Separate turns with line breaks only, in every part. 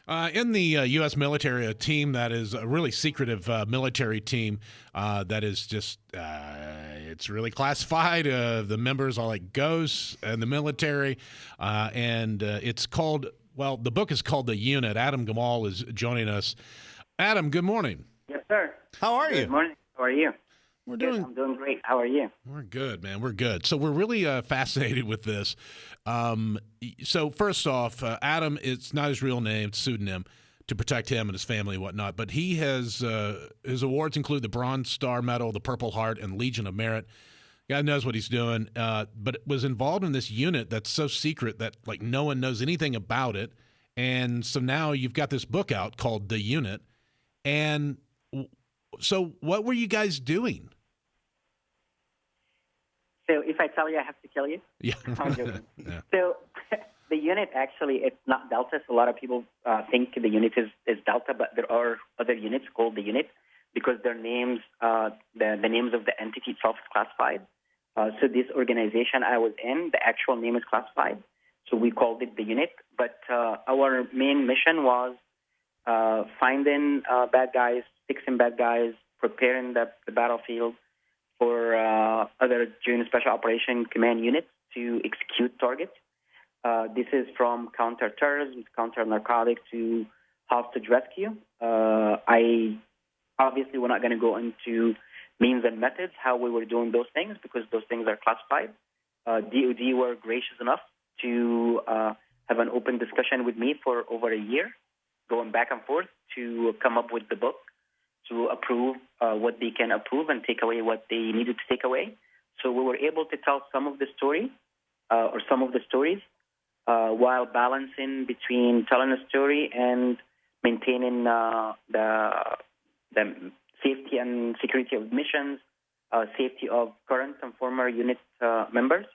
In the U.S. military, a team that is a really secretive military team that is just, it's really classified. The members are like ghosts in the military. And it's called, well, the book is called The Unit. Adam Gamal is joining us. Adam, good morning.
Yes, sir.
How are you?
Good morning. How are you?
We're
Good.
doing.
I'm doing great. How are you?
We're good, man. We're good. So we're really fascinated with this. So first off, Adam, it's not his real name; it's a pseudonym to protect him and his family and whatnot. But he has his awards include the Bronze Star Medal, the Purple Heart, and Legion of Merit. God knows what he's doing, but was involved in this unit that's so secret that like no one knows anything about it. And so now you've got this book out called The Unit. And so what were you guys doing?
So if I tell you, I have to kill you?
Yeah.
I'm joking.
Yeah.
So the unit, actually, it's not Delta. So a lot of people think the unit is Delta, but there are other units called the unit because their names, the names of the entity itself is classified. So this organization I was in, the actual name is classified. So we called it the unit. But our main mission was finding bad guys, fixing bad guys, preparing the battlefield for other Joint Special Operation Command units to execute targets. This is from counter-terrorism, counter-narcotics to hostage rescue. I obviously we're not going to go into means and methods, how we were doing those things, because those things are classified. DOD were gracious enough to have an open discussion with me for over a year, going back and forth to come up with the book, to approve what they can approve and take away what they needed to take away. So we were able to tell some of the story or some of the stories while balancing between telling a story and maintaining the safety and security of missions, safety of current and former unit members,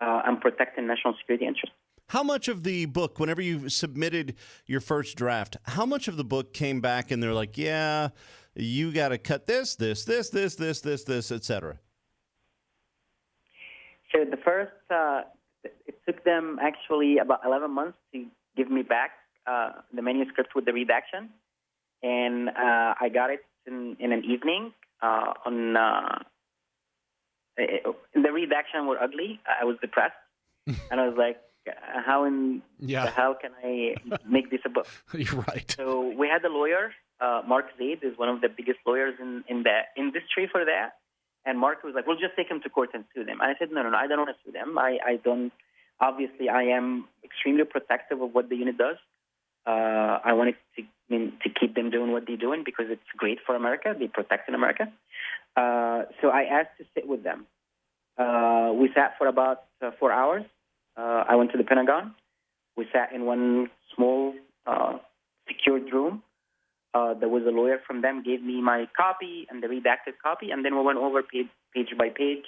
and protecting national security interests.
How much of the book, whenever you submitted your first draft, how much of the book came back and they're like, yeah, you got to cut this, et cetera?
So the first, it took them actually about 11 months to give me back the manuscript with the redaction. And I got it in an evening the redaction were ugly. I was depressed. And I was like, how in the hell can I make this a book?
You're right.
So we had a lawyer, Mark Zaid is one of the biggest lawyers in the industry for that. And Mark was like, we'll just take him to court and sue them. And I said, no, I don't want to sue them. I don't. Obviously, I am extremely protective of what the unit does. I wanted to keep them doing what they're doing because it's great for America. They protect in America. So I asked to sit with them. We sat for about 4 hours. I went to the Pentagon. We sat in one small secured room. There was a lawyer from them, gave me my copy and the redacted copy, and then we went over page by page.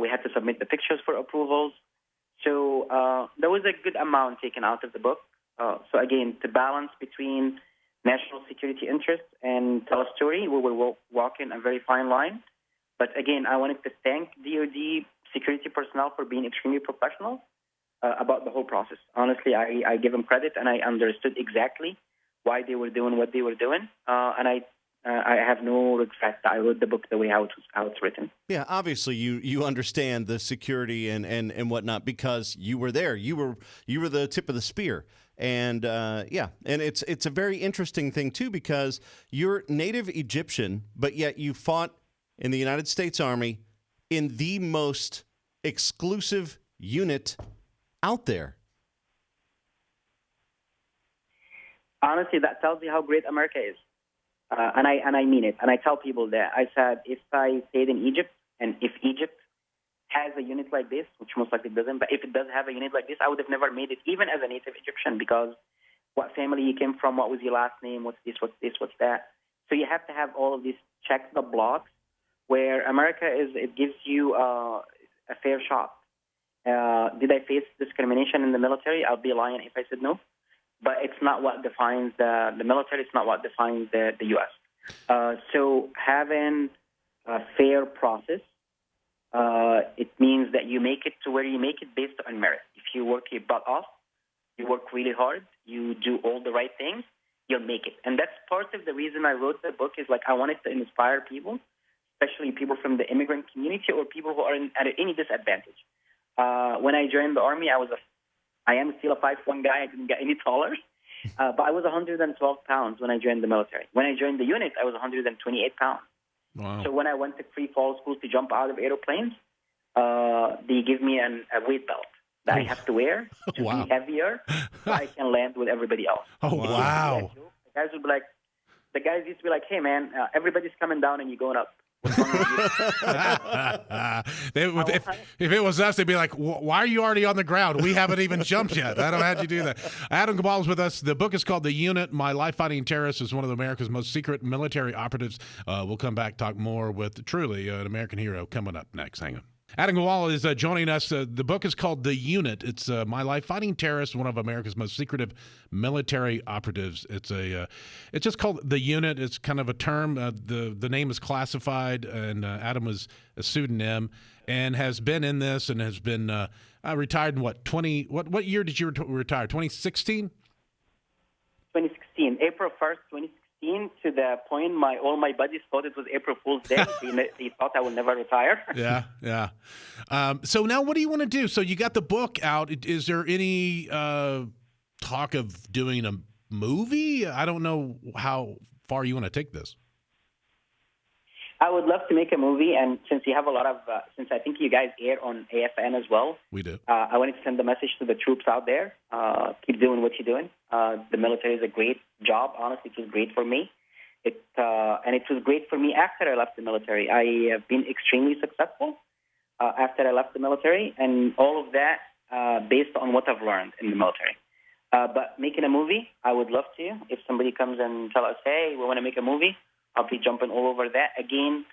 We had to submit the pictures for approvals. So there was a good amount taken out of the book. So again, to balance between national security interests and tell a story, we were walking a very fine line. But again, I wanted to thank DOD security personnel for being extremely professional about the whole process. Honestly, I give them credit, and I understood exactly why they were doing what they were doing. And I have no regret that I wrote the book the way how it's written.
Yeah, obviously you understand the security and whatnot because you were there. You were the tip of the spear. And and it's a very interesting thing too because you're native Egyptian, but yet you fought in the United States Army in the most exclusive unit out there.
Honestly, that tells you how great America is. And I mean it. And I tell people that. I said, if I stayed in Egypt, and if Egypt has a unit like this, which most likely doesn't, but if it does have a unit like this, I would have never made it, even as a native Egyptian, because what family you came from, what was your last name, what's this, what's that. So you have to have all of these checks, the blocks, where America it gives you a fair shot. Did I face discrimination in the military? I'll be lying if I said no. But it's not what defines the military. It's not what defines the U.S. So having a fair process, it means that you make it to where you make it based on merit. If you work your butt off, you work really hard, you do all the right things, you'll make it. And that's part of the reason I wrote the book is like I wanted to inspire people, especially people from the immigrant community or people who are at any disadvantage. When I joined the Army, I am still a 5'1" guy. I didn't get any taller. But I was 112 pounds when I joined the military. When I joined the unit, I was 128 pounds.
Wow.
So when I went to free fall school to jump out of airplanes, they give me a weight belt that I have to wear to
Wow.
be heavier so I can land with everybody else.
Oh, wow.
The guys used to be like, hey, man, everybody's coming down and you're going up. What's wrong with you?
If it was us, they'd be like, why are you already on the ground? We haven't even jumped yet. I don't know how'd you do that. Adam Gamal is with us. The book is called The Unit. My Life Fighting Terrorist is one of America's most secret military operatives. We'll come back, talk more with truly an American hero coming up next. Hang on. Adam Gamal is joining us. The book is called The Unit. It's My Life Fighting Terrorist, one of America's most secretive military operatives. It's just called The Unit. It's kind of a term. The name is classified, and Adam was a pseudonym and has been in this and has been retired in what year did you retire? 2016?
2016, April 1st, 2016, to the point all my buddies thought it was April Fool's Day. They thought I would never retire.
Yeah. So now what do you want to do? So you got the book out. Is there any talk of doing a movie? I don't know how far you want to take this.
I would love to make a movie, and since you have a lot of, since I think you guys air on AFN as well,
we do.
I wanted to send a message to the troops out there. Keep doing what you're doing. The military is a great job. Honestly, it was great for me. And it was great for me after I left the military. I have been extremely successful after I left the military, and all of that based on what I've learned in the military. But making a movie, I would love to. If somebody comes and tell us, hey, we want to make a movie, I'll be jumping all over that. Again,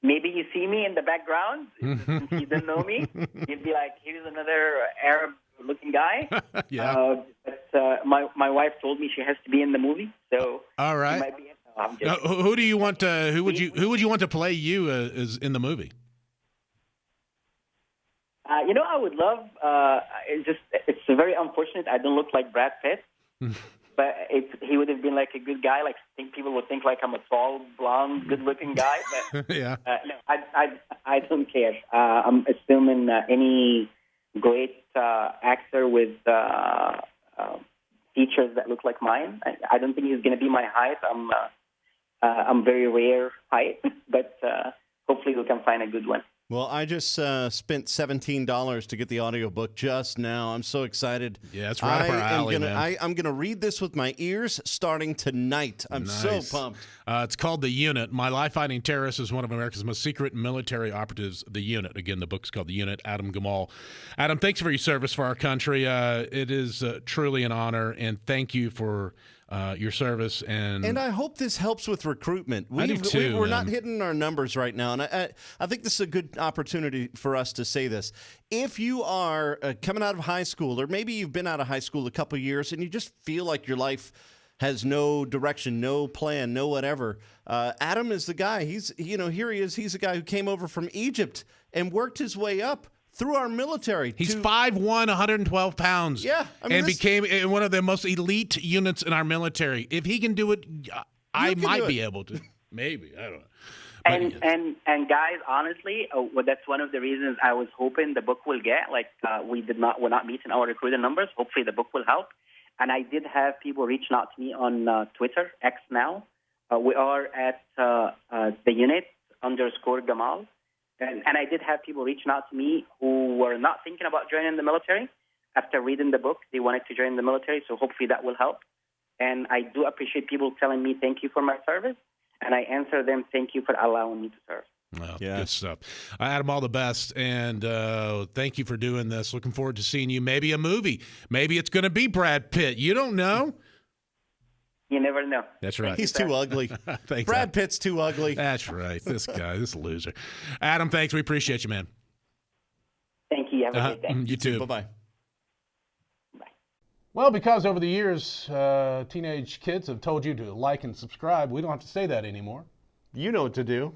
maybe you see me in the background. If you didn't know me, you'd be like, here's another Arab-looking guy.
Yeah.
But my wife told me she has to be in the movie, so
all right.
she might be in. No, I'm just
who do you want to? Who would you want to play you as in the movie?
I would love. It's very unfortunate. I don't look like Brad Pitt. But he would have been like a good guy. Like people would think like I'm a tall, blonde, good-looking guy. But
yeah.
No, I don't care. I'm assuming any great actor with features that look like mine. I don't think he's going to be my height. I'm very rare height, but hopefully we can find a good one.
Well, I just spent $17 to get the audiobook just now. I'm so excited.
Yeah, it's right up our alley, man.
I'm going to read this with my ears starting tonight. I'm so pumped.
It's called The Unit. My Life Fighting Terrorist is one of America's most secret military operatives, The Unit. Again, the book's called The Unit. Adam Gamal. Adam, thanks for your service for our country. It is truly an honor, and thank you for your service. And
I hope this helps with recruitment.
I do too,
we're not hitting our numbers right now, and I think this is a good opportunity for us to say this. If you are coming out of high school, or maybe you've been out of high school a couple of years, and you just feel like your life has no direction, no plan, no whatever, Adam is the guy. Here he is. He's a guy who came over from Egypt and worked his way up through our military.
He's 5'1", 112 pounds.
Yeah.
And became one of the most elite units in our military. If he can do it, I might be able to. Maybe. I don't know.
And guys, honestly, that's one of the reasons I was hoping the book will get. Like, we're not meeting our recruiting numbers. Hopefully the book will help. And I did have people reaching out to me on Twitter, X now. We are at the unit _Gamal. And I did have people reaching out to me who were not thinking about joining the military. After reading the book, they wanted to join the military, so hopefully that will help. And I do appreciate people telling me thank you for my service, and I answer them thank you for allowing me to serve.
Well, good stuff. Adam, all the best, and thank you for doing this. Looking forward to seeing you. Maybe a movie. Maybe it's going to be Brad Pitt. You don't know.
You never know.
That's right.
He's too ugly.
Thanks,
Brad Pitt's too ugly.
That's right. This guy, this loser. Adam, thanks. We appreciate you, man.
Thank you. Have a great day.
You too.
Bye-bye.
Bye.
Well, because over the years, teenage kids have told you to like and subscribe, we don't have to say that anymore.
You know what to do.